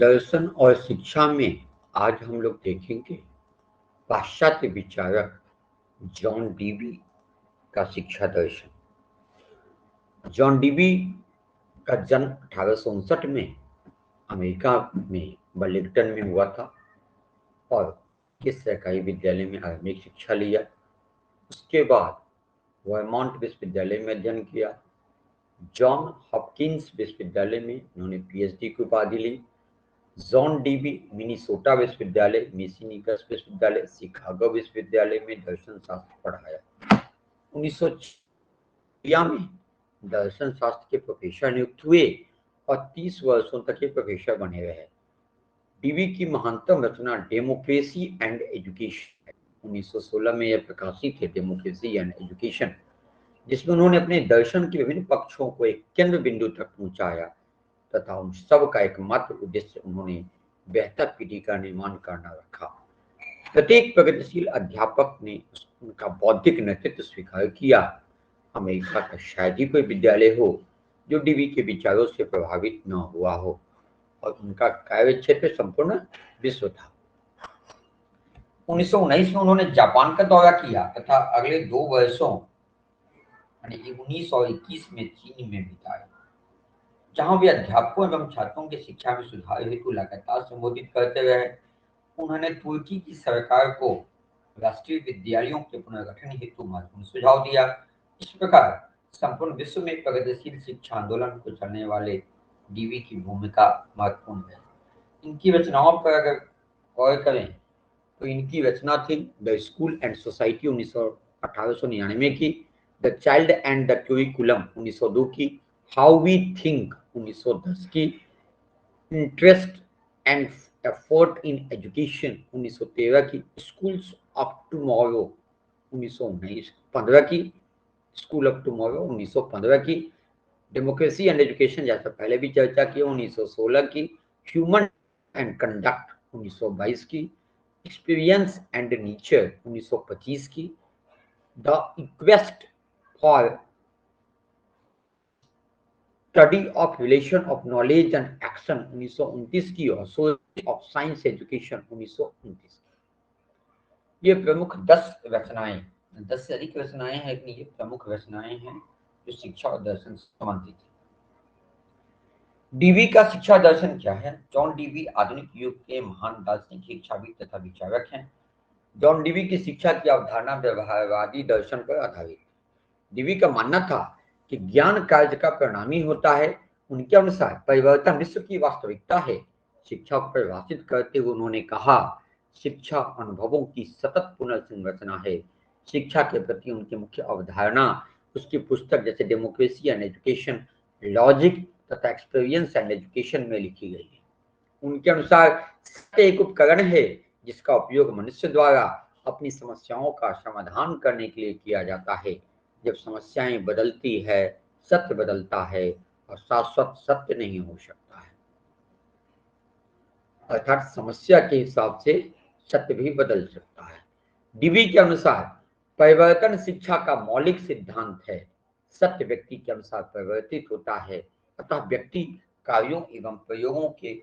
दर्शन और शिक्षा में आज हम लोग देखेंगे पाश्चात्य विचारक जॉन डीवी का शिक्षा दर्शन। जॉन डीवी का जन्म 1859 में अमेरिका में बर्लिंगटन में हुआ था और किस सरकारी विद्यालय में आरंभिक शिक्षा लिया। उसके बाद वर्मोंट विश्वविद्यालय में अध्ययन किया। जॉन हॉपकिंस विश्वविद्यालय में उन्होंने पीएचडी की उपाधि ली। जॉन डीवी मिनीसोटा विश्वविद्यालय, मिशिगन विश्वविद्यालय, शिकागो विश्वविद्यालय में दर्शन शास्त्र पढ़ाया। 1906 में दर्शन शास्त्र के प्रोफेसर नियुक्त हुए और 30 वर्षों तक ये प्रोफेसर बने रहे। डीवी की महानतम रचना डेमोक्रेसी एंड एजुकेशन है। 1916 में यह प्रकाशित है, डेमोक्रेसी एंड एजुकेशन, जिसमें उन्होंने अपने दर्शन के विभिन्न पक्षों को एक केंद्र बिंदु तक पहुंचाया तथा उन सब का एकमात्र उद्देश्य उन्होंने बेहतर पीढ़ी का निर्माण करना रखा। प्रत्येक प्रगतिशील अध्यापक ने उनका बौद्धिक नेतृत्व स्वीकार किया। अमेरिका का शायद ही कोई विद्यालय हो जो डीवी के विचारों से प्रभावित न हुआ हो और उनका कार्य क्षेत्र संपूर्ण विश्व था। 1919 में उन्होंने जापान का दौरा किया तथा अगले 2 वर्षों यानी 19 और 21 में चीन में बिताए, जहां वे अध्यापकों एवं छात्रों की शिक्षा में सुधार हेतु लगातार संबोधित करते रहे। उन्होंने तुर्की की सरकार को राष्ट्रीय विद्यालयों के पुनर्गठन हेतु महत्वपूर्ण सुझाव दिया। इस प्रकार संपूर्ण विश्व में प्रगतिशील शिक्षा आंदोलन को चलने वाले डीवी की भूमिका महत्वपूर्ण है। इनकी रचनाओं पर अगर गौर करें तो इनकी रचना थी द स्कूल एंड सोसाइटी 1899 की, the child and the curriculum 1902 की, हाउ वी थिंक 1910 की, interest and effort in education 1913 की, स्कूल्स ऑफ टुमारो 1915 की, स्कूल ऑफ टुमारो 1915 की, डेमोक्रेसी एंड एजुकेशन जैसा पहले भी चर्चा की 1916 की, ह्यूमन एंड कंडक्ट 1922 की, एक्सपीरियंस एंड नेचर 1925 की, the quest for study of relation of knowledge and action 1929 की और सोसाइटी ऑफ साइंस एजुकेशन 1929 की। ये प्रमुख 10 रचनाएं, 10 से अधिक रचनाएं हैं, लेकिन ये प्रमुख रचनाएं हैं जो शिक्षा और दर्शन से संबंधित है। डीवी का शिक्षा दर्शन क्या है? जॉन डीवी आधुनिक युग के महान दार्शनिक, शिक्षाविद तथा विचारक हैं। जॉन डीवी की शिक्षा की अवधारणा व्यवहारवादी दर्शन पर आधारित। डीवी का मानना था कि ज्ञान कार्य का परिणाम ही होता है। उनके अनुसार परिवर्तन विश्व की वास्तविकता है। शिक्षा को परिभाषित करते हुए उन्होंने कहा, शिक्षा अनुभवों की सतत पुनर्संरचना है। शिक्षा के प्रति उनकी मुख्य अवधारणा उसकी पुस्तक जैसे डेमोक्रेसी एंड एजुकेशन, लॉजिक तथा एक्सपीरियंस एंड एजुकेशन में लिखी गई है। उनके अनुसार सत्य एक उपकरण है जिसका उपयोग मनुष्य द्वारा अपनी समस्याओं का समाधान करने के लिए किया जाता है। जब समस्याएं बदलती है, सत्य बदलता है और शाश्वत सत्य नहीं हो सकता है। अर्थात समस्या के हिसाब से सत्य भी बदल सकता है। डीवी के अनुसार परिवर्तन शिक्षा का मौलिक सिद्धांत है। सत्य व्यक्ति के अनुसार परिवर्तित होता है, अतः व्यक्ति कार्यों एवं प्रयोगों के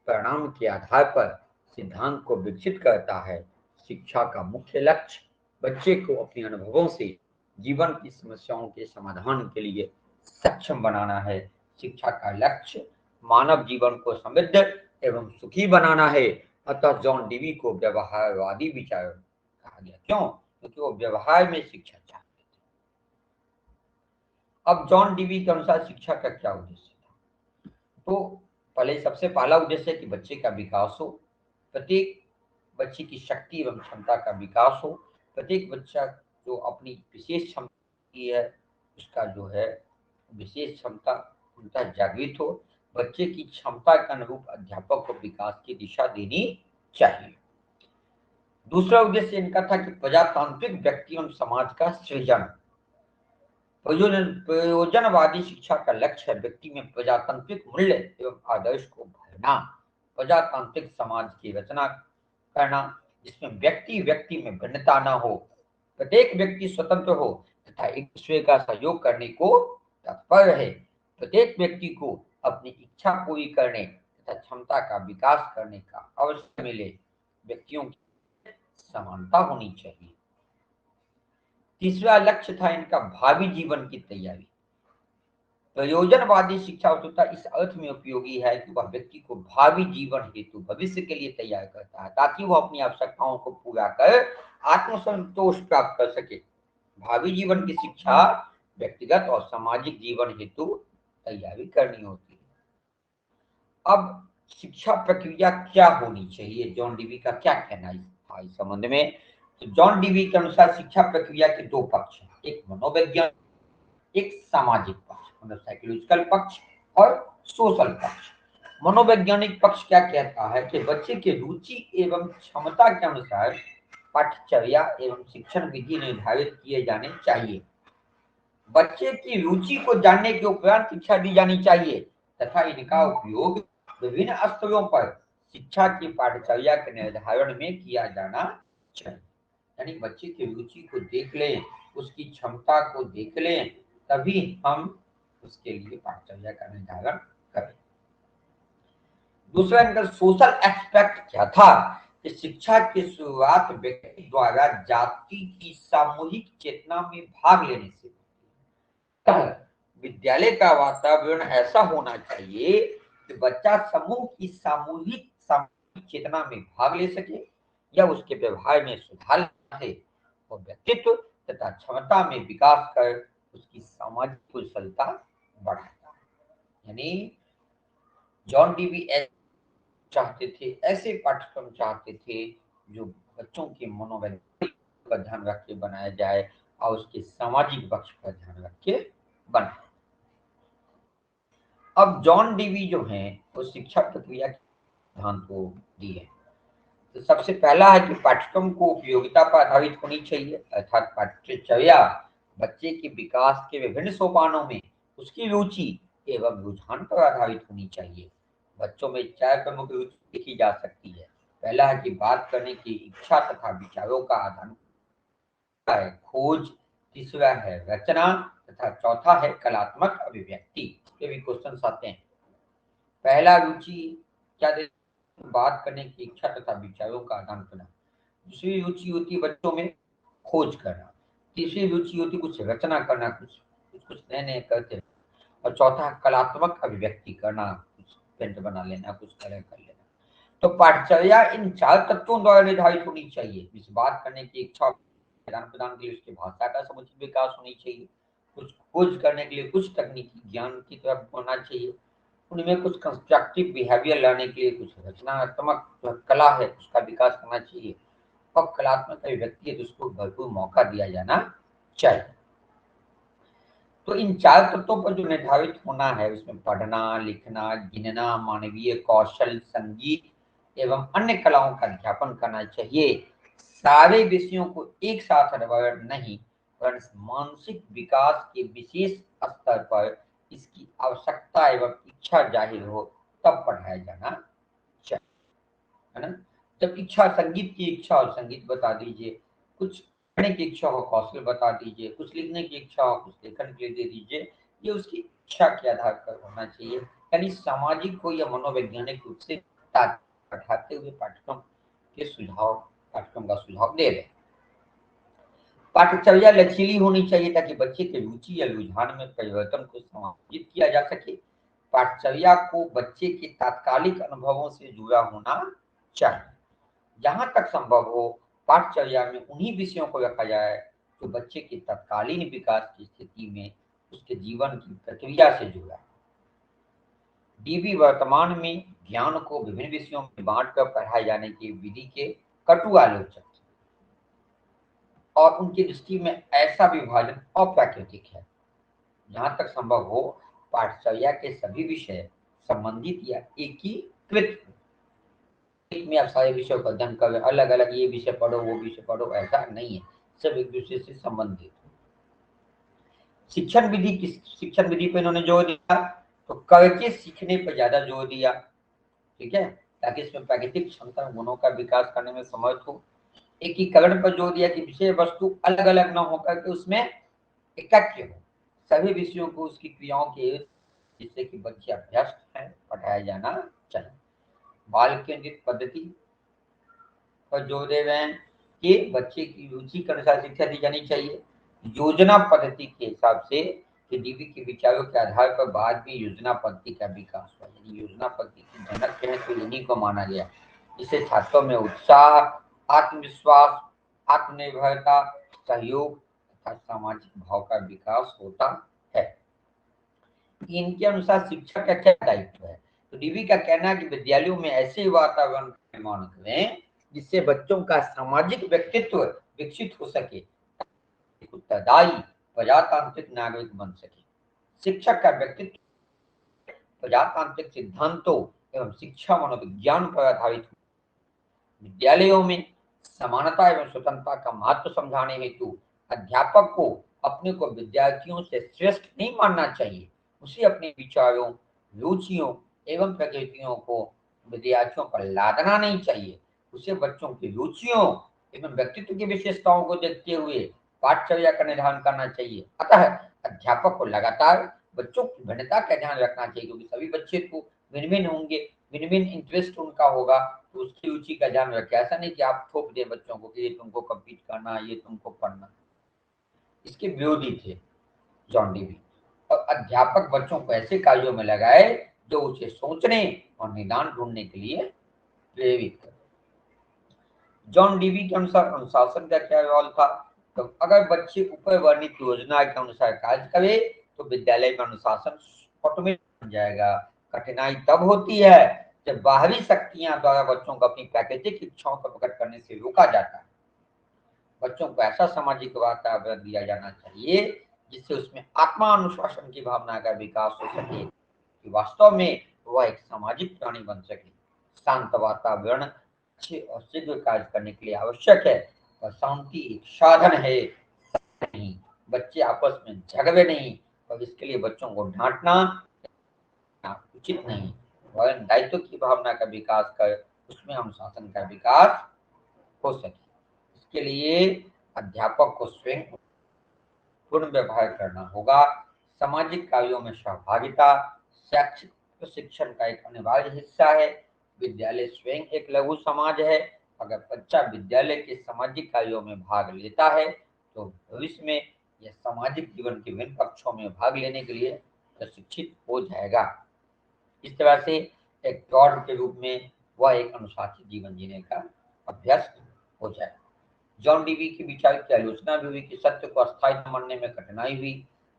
परिणाम के आधार पर सिद्धांत को विकसित करता है। शिक्षा का मुख्य लक्ष्य बच्चे को अपने अनुभवों से जीवन की समस्याओं के समाधान के लिए सक्षम बनाना है। शिक्षा का लक्ष्य मानव जीवन को समृद्ध एवं सुखी बनाना है। अतः जॉन डीवी को व्यवहारवादी विचारक कहा गया। क्यों? क्योंकि वो व्यवहार में शिक्षा चाहते थे। अब जॉन डीवी के अनुसार शिक्षा का क्या उद्देश्य था? तो पहले सबसे पहला उद्देश्य है कि बच्चे का विकास हो, प्रत्येक बच्चे की शक्ति एवं क्षमता का विकास हो। प्रत्येक बच्चा जो अपनी विशेष क्षमता की है उसका जो है विशेष क्षमता उनका जागृत हो। बच्चे की क्षमता के अनुरूप अध्यापक को विकास की दिशा देनी चाहिए। दूसरा उद्देश्य इनका था कि प्रजातांत्रिक व्यक्ति एवं समाज का सृजन। प्रयोजनवादी शिक्षा का लक्ष्य है व्यक्ति में प्रजातांत्रिक मूल्य एवं आदर्श को भरना, प्रजातांत्रिक समाज की रचना करना जिसमें व्यक्ति व्यक्ति में भिन्नता न हो, प्रत्येक व्यक्ति स्वतंत्र हो तथा एक दूसरे का सहयोग करने को तत्पर रहे, प्रत्येक व्यक्ति को अपनी इच्छा पूरी करने तथा क्षमता का विकास करने का अवसर मिले। व्यक्तियों की समानता होनी चाहिए। तीसरा लक्ष्य था इनका भावी जीवन की तैयारी। प्रयोजनवादी शिक्षा वस्तुतः इस अर्थ में उपयोगी है कि वह व्यक्ति को भावी जीवन हेतु भविष्य के लिए तैयार करता है, ताकि वह अपनी आवश्यकताओं को पूरा कर आत्मसंतोष प्राप्त कर सके। भावी जीवन की शिक्षा व्यक्तिगत और सामाजिक जीवन हेतु तैयारी करनी होती है। अब शिक्षा प्रक्रिया क्या होनी चाहिए, जॉन डीवी का क्या कहना था इस संबंध में? तो जॉन डीवी के अनुसार शिक्षा प्रक्रिया के दो पक्ष हैं, एक मनोवैज्ञानिक, एक सामाजिक पक्ष, मतलब साइकोलॉजिकल पक्ष और सोशल पक्ष। मनोवैज्ञानिक पक्ष क्या कहता है कि बच्चे के रुचि एवं क्षमता के अनुसार पाठ्यचर्या एवं शिक्षण विधि निर्धारित किए जाने चाहिए। बच्चे की रुचि को जानने के उपरांत शिक्षा दी जानी चाहिए तथा इनका उपयोग विभिन्न स्तरों पर शिक्षा की पाठ्यचर्या के निर्धारण में किया जाना चाहिए। यानी बच्चे की रुचि को देख लें, उसकी क्षमता को देख लें, तभी हम उसके लिए पाठ्यचर्या का निर्धारण करें। दूसरा इनका सोशल एस्पेक्ट क्या था कि शिक्षा की शुरुआत व्यक्ति द्वारा जाति की सामूहिक चेतना में भाग लेने से। विद्यालय का वातावरण ऐसा होना चाहिए कि बच्चा समूह की सामूहिक चेतना में भाग ले सके या उसके व्यवहार में सुधार लाए और व्यक्तित्व तथा क्षमता में विकास कर उसकी सामाजिक कुशलता बढ़ाता है। यानी जॉन डीवी चाहते थे, ऐसे पाठ्यक्रम चाहते थे जो बच्चों के मनोवैज्ञानिक का ध्यान रख के बनाया जाए और उसके सामाजिक पक्ष का ध्यान रख के बनाए। अब जॉन डीवी जो हैं वो शिक्षा प्रक्रिया के ध्यान को दिए। तो सबसे पहला है कि पाठ्यक्रम को उपयोगिता पर आधारित होनी चाहिए, अर्थात पाठ्यचर्या बच्चे के विकास के विभिन्न सोपानों में उसकी रुचि एवं रुझान पर आधारित होनी चाहिए। बच्चों में 4 प्रमुख रुचि देखी जा सकती है। पहला है कि बात करने की इच्छा तथा विचारों का आदान है खोज, तीसरा है रचना तथा चौथा है कलात्मक अभिव्यक्ति। ये भी क्वेश्चन आते हैं। पहला रुचि क्या देते, बात करने की इच्छा तथा विचारों का आदान प्रदान। दूसरी रुचि होती है बच्चों में खोज करना। तीसरी रुचि होती है कुछ रचना करना, कुछ नए नए करते। और चौथा कलात्मक अभिव्यक्ति करना, कुछ पेंट बना लेना, कुछ कलर कर लेना। तो पाठ्यचर्या इन 4 तत्वों द्वारा निर्धारित होनी चाहिए। इस बात करने की इच्छा आदान प्रदान के लिए उसकी भाषा का समुचित विकास होनी चाहिए, कुछ खोज करने के लिए कुछ तकनीकी ज्ञान की तरफ होना चाहिए, उनमें कुछ कंस्ट्रक्टिव बिहेवियर लाने के लिए कुछ रचनात्मक कला है उसका विकास करना चाहिए और कलात्मक अभिव्यक्ति है उसको भरपूर मौका दिया जाना चाहिए। तो इन 4 तत्वों पर जो निर्धारित होना है उसमें पढ़ना, लिखना, गिनना, मानवीय कौशल, संगीत एवं अन्य कलाओं का अध्यापन करना चाहिए। सारे विषयों को एक साथ अध्ययन नहीं, परंतु मानसिक विकास के विशेष स्तर पर इसकी आवश्यकता एवं इच्छा जाहिर हो तब पढ़ाया जाना चाहिए, है ना। जब इच्छा, संगीत की इच्छा हो संगीत बता दीजिए, कुछ पढ़ने की इच्छा हो कौशल बता दीजिए, कुछ लिखने की इच्छा हो कुछ लेखन के लिए दे दीजिए। ये उसकी इच्छा के आधार पर होना चाहिए। यानी सामाजिक को या मनोवैज्ञानिक रूप से पढ़ाते हुए पाठ्यक्रम का सुझाव दे रहे हैं। पाठ्यचर्या लचीली होनी चाहिए ताकि बच्चे के रुचि या रुझान में परिवर्तन को समायोजित किया जा सके। पाठ्यचर्या को बच्चे के तात्कालिक अनुभवों से जुड़ा होना चाहिए। जहां तक संभव हो पाठ्यचर्या में उन्हीं विषयों को रखा जाए जो बच्चे के तत्कालीन विकास की स्थिति में उसके जीवन की प्रक्रिया से जुड़ा है। डीवी वर्तमान में ज्ञान को विभिन्न विषयों में बांटकर पढ़ाए जाने की विधि के कटु आलोचक और उनकी दृष्टि में ऐसा विभाजन अप्राकृतिक है। जहां तक संभव हो पाठ्यचर्या के सभी विषय संबंधित या एकीकृत में आप सारे विषयों का अध्ययन कर, अलग अलग ये विषय पढ़ो वो विषय पढ़ो, ऐसा नहीं है, सब एक दूसरे से संबंधित। शिक्षण विधि पे इन्होंने जोर दिया तो करके सीखने पर ज्यादा जोर दिया, ठीक है, ताकि इसमें प्राकृतिक क्षमता गुणों का विकास करने में समर्थ हो। एकीकरण पर जोर दिया कि विषय वस्तु अलग अलग न होकर के उसमें एकत्र हो, सभी विषयों को उसकी क्रियाओं के जिससे कि बच्चे अभ्यस्त है पढ़ाया जाना चाहिए। बाल केंद्रित पद्धति पर जोर दे रहे हैं कि बच्चे की रुचि के अनुसार शिक्षा दी जानी चाहिए। योजना पद्धति के हिसाब से कि डीवी के विचारों के आधार पर बाद में योजना पद्धति का विकास हुआ, यानी योजना पद्धति के जनक जो है तो इन्हीं को माना गया, जिससे छात्रों में उत्साह, आत्मविश्वास, आत्मनिर्भरता, सहयोग तथा सामाजिक भाव का विकास होता है। इनके अनुसार शिक्षा का क्या दायित्व है? तो डीवी का कहना है कि विद्यालयों में ऐसे वातावरण का निर्माण करें जिससे बच्चों का सामाजिक व्यक्तित्व विकसित हो सके, उत्तरदायी प्रजातांत्रिक नागरिक बन सके। शिक्षक का व्यक्तित्व प्रजातांत्रिक सिद्धांतों एवं शिक्षा मनोविज्ञान पर आधारित। विद्यालयों में समानता एवं स्वतंत्रता का महत्व समझाने हेतु अध्यापक को अपने को विद्यार्थियों से श्रेष्ठ नहीं मानना चाहिए। उसे अपने विचारों, रुचियों एवं प्रकृतियों को विद्यार्थियों पर लादना नहीं चाहिए। उसे बच्चों की रुचियों एवं व्यक्तित्व की विशेषताओं को देखते हुए पाठचर्या का निर्धारण करना चाहिए। अतः अध्यापक को लगातार बच्चों की भिन्नता का ध्यान रखना चाहिए, क्योंकि सभी बच्चे तो भिन्न भिन्न होंगे, भिन्न भिन्न इंटरेस्ट उनका होगा, तो उसकी रुचि का ध्यान रखें। ऐसा नहीं कि आप थोप दे बच्चों को कि ये तुमको कम्पीट करना, ये तुमको पढ़ना। इसके विरोधी थे जॉन डीवी। और अध्यापक बच्चों को ऐसे कार्यों में लगाए जो उसे सोचने और निदान ढूंढने के लिए प्रेरित करे। जॉन डीवी के अनुसार अनुशासन का क्या रोल था? तो अगर बच्चे ऊपर वर्णित योजना के अनुसार कार्य करे तो विद्यालय में अनुशासन ऑटोमेटिक बन जाएगा। कठिनाई तब होती है जब बाहरी शक्तियां द्वारा बच्चों को अपनी प्राकृतिक इच्छाओं को प्रकट करने से रोका जाता है। बच्चों को ऐसा सामाजिक वातावरण दिया जाना चाहिए जिससे उसमें आत्मा अनुशासन की भावना का विकास हो सके, कि वास्तव में वह एक सामाजिक प्राणी बन सके। शांत वातावरण अच्छे और शीघ्र कार्य करने के लिए आवश्यक है, और शांति एक साधन है नहीं। बच्चे आपस में झगड़े नहीं, और इसके लिए बच्चों को डांटना उचित नहीं। वह दायित्व की भावना का विकास कर उसमें अनुशासन का विकास हो सके। इसके लिए अध्यापक को स्वयं पूर्ण व्यवहार करना होगा। सामाजिक कार्यों में सहभागिता शैक्षिक प्रशिक्षण का एक अनिवार्य हिस्सा है। विद्यालय स्वयं एक लघु समाज है। अगर बच्चा विद्यालय के सामाजिक कार्यों में भाग लेता है तो भविष्य में यह सामाजिक जीवन के विभिन्न पक्षों में भाग लेने के लिए प्रशिक्षित हो जाएगा। इस तरह से एक दौड़ के रूप में वह एक अनुशासित जीवन जीने का अभ्यस्त हो जाए। जॉन डीवी के विचार की आलोचना भी हुई कि सत्य को अस्थायी मानने में कठिनाई हुई।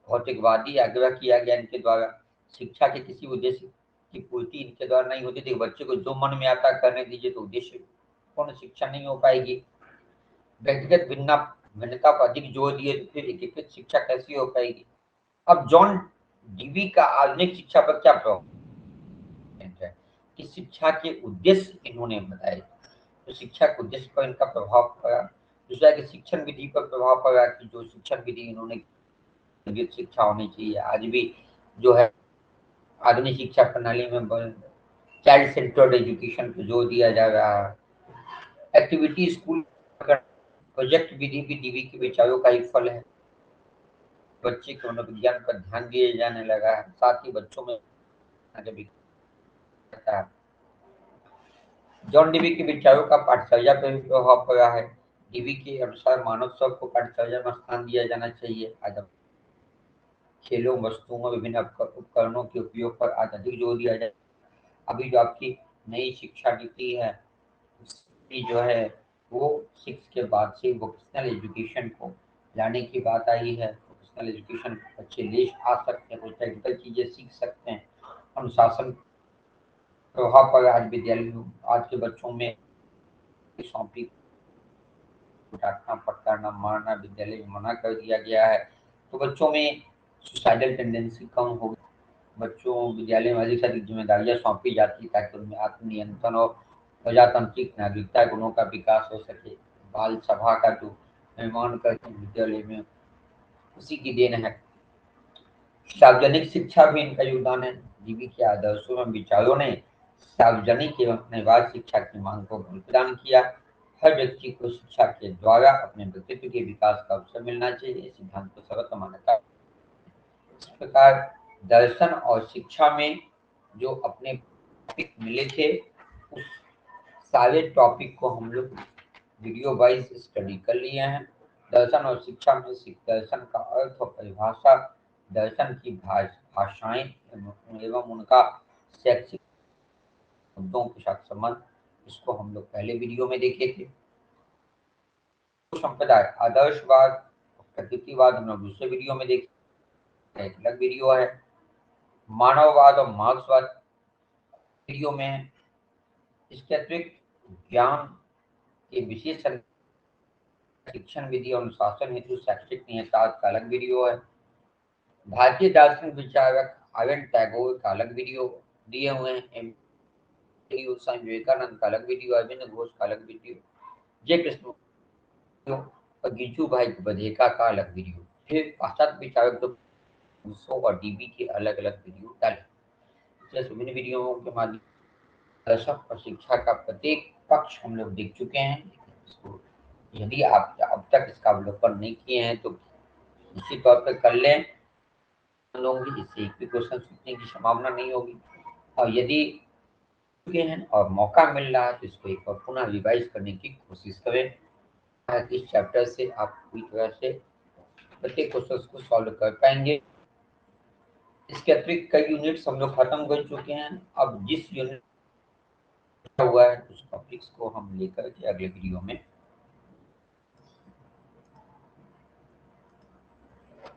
भौतिकवादी आग्रह किया गया इनके द्वारा, शिक्षा के किसी उद्देश्य की पूर्ति इनके द्वारा नहीं होती थी। बच्चे को जो मन में आता करने दीजिए तो उद्देश्य पूर्ण शिक्षा नहीं हो पाएगी। व्यक्तिगत भिन्नता पर अधिक जोर दिए तो फिर एकीकृत शिक्षा कैसी हो पाएगी? अब जॉन डीवी का आधुनिक शिक्षा पर क्या प्रभाव है कि शिक्षा के उद्देश्य इन्होंने बताए, तो शिक्षा के उद्देश्य पर इनका प्रभाव पड़ा। दूसरा कि शिक्षण विधि पर प्रभाव पड़ा कि जो शिक्षण विधि इन्होंने केंद्रित शिक्षा होनी चाहिए। आज भी जो है आधुनिक शिक्षा प्रणाली में चाइल्ड सेंटर्ड एजुकेशन पर जोर दिया जा रहा है। एक्टिविटी स्कूल प्रोजेक्ट विधि भी डीवी के विचारों का एक फल है। बच्चे के मनोविज्ञान पर ध्यान दिया जाने लगा है, साथ ही बच्चों में जॉन डीवी के विचारों का पाठचर्या पर भी प्रभाव पड़ा है। डीवी के अनुसार मानव सब को पाठचर्या में स्थान दिया जाना चाहिए। आज खेलों, वस्तुओं, विभिन्न उपकरणों के उपयोग पर आज अधिक जोर दिया जाए। अभी जो आपकी नई शिक्षा नीति है उसकी जो है वो 6 के बाद से वोकेशनल एजुकेशन को लाने की बात आई है। वोकेशनल एजुकेशन बच्चे ले आ सकते हैं, कुछ टेक्निकल चीजें सीख सकते हैं। अनुशासन प्रभाव पर आज विद्यालय, आज के बच्चों में सौंपी डांटना, फटकारना, मारना विद्यालय में मना कर दिया गया है। तो बच्चों में सुसाइडल टेंडेंसी कम हो, बच्चों विद्यालय में अधिक से अधिक जिम्मेदारियां सौंपी जाती है ताकि उनमें आत्मनियंत्रण और प्रजातांत्रिक नागरिकता गुणों का विकास हो सके। बाल सभा का जो निर्माण करते हैं विद्यालय में, उसी की देन है। सार्वजनिक शिक्षा भी इनका योगदान है। डीवी के आदर्शों एवं विचारों ने सार्वजनिक एवं अपनेवाद शिक्षा की मांग को बल प्रदान किया। हर व्यक्ति को शिक्षा के द्वारा अपने व्यक्तित्व के विकास का अवसर मिलना चाहिए, सिद्धांत को सर्वत्र मान्यता। इस प्रकार दर्शन और शिक्षा में जो अपने मिले थे उस सारे टॉपिक को हम लोग वीडियो वाइज स्टडी कर लिए हैं। दर्शन और शिक्षा में दर्शन का अर्थ और परिभाषा, दर्शन की भाषाएं एवं उनका शैक्षिक मुद्दों के साथ संबंध, इसको हम लोग पहले वीडियो में देखे थे। संप्रदाय, आदर्शवाद, प्रकृतिवाद हम लोग दूसरे वीडियो में देखे, एक अलग वीडियो है। मानववाद और मार्क्सवाद वीडियो में है। इसके अतिरिक्त ज्ञान के विशेष शिक्षण विधि और अनुशासन हेतु शैक्षिक नियतार्थ का अलग वीडियो है। भारतीय दार्शनिक विचारक आर्यन टैगोर का अलग वीडियो दिए हुए हैं। स्वामी विवेकानंद का अलग वीडियो, अरविंद घोष का अलग वीडियो, जे कृष्ण और गिजू भाई बधेका का अलग वीडियो। फिर पाश्चात्य विचारक रूसो और डीबी के अलग अलग वीडियो डाले। विभिन्न वीडियो के माध्यम दर्शन और शिक्षा का प्रत्येक पक्ष हम लोग देख चुके हैं। इसको यदि आप अब तक इसका अवलोकन नहीं किए हैं तो निश्चित तौर पर कर लें लोग, इससे एक भी क्वेश्चन छूटने की संभावना नहीं होगी। और यदि चुके हैं और मौका मिल रहा है तो इसको एक बार पुनः रिवाइज करने की कोशिश करें। इस चैप्टर से आप पूरी तरह से प्रत्येक क्वेश्चन को सॉल्व कर पाएंगे। इसके अतिरिक्त कई यूनिट्स हम लोग खत्म कर चुके हैं। अब जिस यूनिट हुआ है उस टॉपिक्स को हम लेकर के अगले वीडियो में